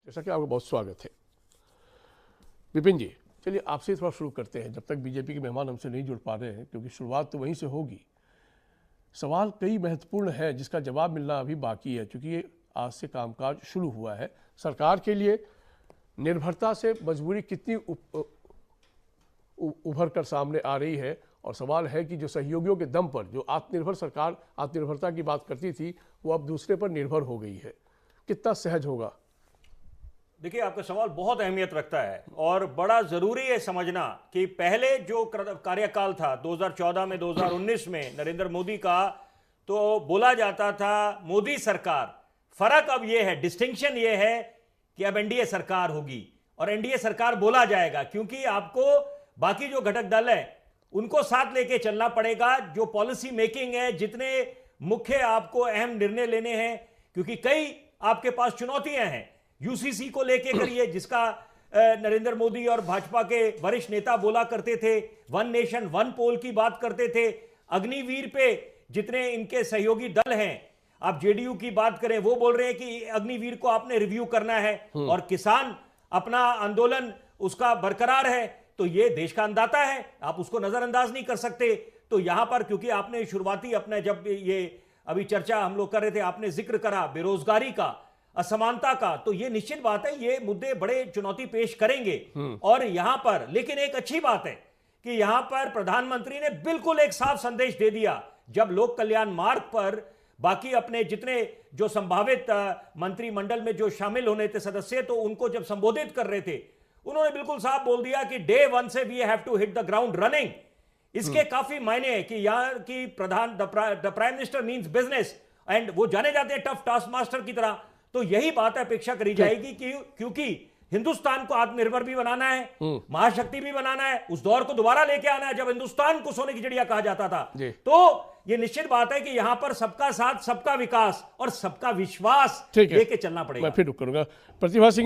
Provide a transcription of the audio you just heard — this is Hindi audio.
जैसा कि आपका बहुत स्वागत है। विपिन जी, चलिए आपसे थोड़ा शुरू करते हैं, जब तक बीजेपी के मेहमान हमसे नहीं जुड़ पा रहे हैं, क्योंकि शुरुआत तो वहीं से होगी। सवाल कई महत्वपूर्ण है जिसका जवाब मिलना अभी बाकी है, क्योंकि ये आज से कामकाज शुरू हुआ है। सरकार के लिए निर्भरता से मजबूरी कितनी उभर कर सामने आ रही है, और सवाल है कि जो सहयोगियों के दम पर जो आत्मनिर्भर सरकार आत्मनिर्भरता की बात करती थी, वो अब दूसरे पर निर्भर हो गई है। कितना सहज होगा? देखिए, आपका सवाल बहुत अहमियत रखता है और बड़ा जरूरी है समझना कि पहले जो कार्यकाल था 2014 में 2019 में नरेंद्र मोदी का, तो बोला जाता था मोदी सरकार। फर्क अब यह है, डिस्टिंक्शन यह है कि अब एनडीए सरकार होगी और एनडीए सरकार बोला जाएगा, क्योंकि आपको बाकी जो घटक दल है उनको साथ लेके चलना पड़ेगा। जो पॉलिसी मेकिंग है, जितने मुख्य आपको अहम निर्णय लेने हैं, क्योंकि कई आपके पास चुनौतियां हैं। यूसीसी को लेके करिए, जिसका नरेंद्र मोदी और भाजपा के वरिष्ठ नेता बोला करते थे, वन नेशन वन पोल की बात करते थे। अग्निवीर पे जितने इनके सहयोगी दल हैं, आप जेडीयू की बात करें, वो बोल रहे हैं कि अग्निवीर को आपने रिव्यू करना है, और किसान अपना आंदोलन उसका बरकरार है। तो ये देश का अन्नदाता है, आप उसको नजरअंदाज नहीं कर सकते। तो यहां पर क्योंकि आपने शुरुआती अपने, जब ये अभी चर्चा हम लोग कर रहे थे, आपने जिक्र करा बेरोजगारी का, असमानता का, तो ये निश्चित बात है, ये मुद्दे बड़े चुनौती पेश करेंगे। और यहां पर लेकिन एक अच्छी बात है कि यहां पर प्रधानमंत्री ने बिल्कुल एक साफ संदेश दे दिया। जब लोक कल्याण मार्ग पर बाकी अपने जितने जो संभावित मंत्रिमंडल में जो शामिल होने थे सदस्य, तो उनको जब संबोधित कर रहे थे, उन्होंने बिल्कुल साफ बोल दिया कि डे वन से we have to hit the ground running. इसके काफी मायने हैं कि यहां की the prime minister means business, and वो जाने जाते हैं टफ टास्क मास्टर की तरह। तो यही बात अपेक्षा करी जाएगी कि क्योंकि हिंदुस्तान को आत्मनिर्भर भी बनाना है, महाशक्ति भी बनाना है, उस दौर को दोबारा लेके आना है जब हिंदुस्तान को सोने की चिड़िया कहा जाता था। तो ये निश्चित बात है कि यहां पर सबका साथ, सबका विकास और सबका विश्वास लेके चलना पड़ेगा। मैं फिर रुक करूंगा। प्रतिभा सिंह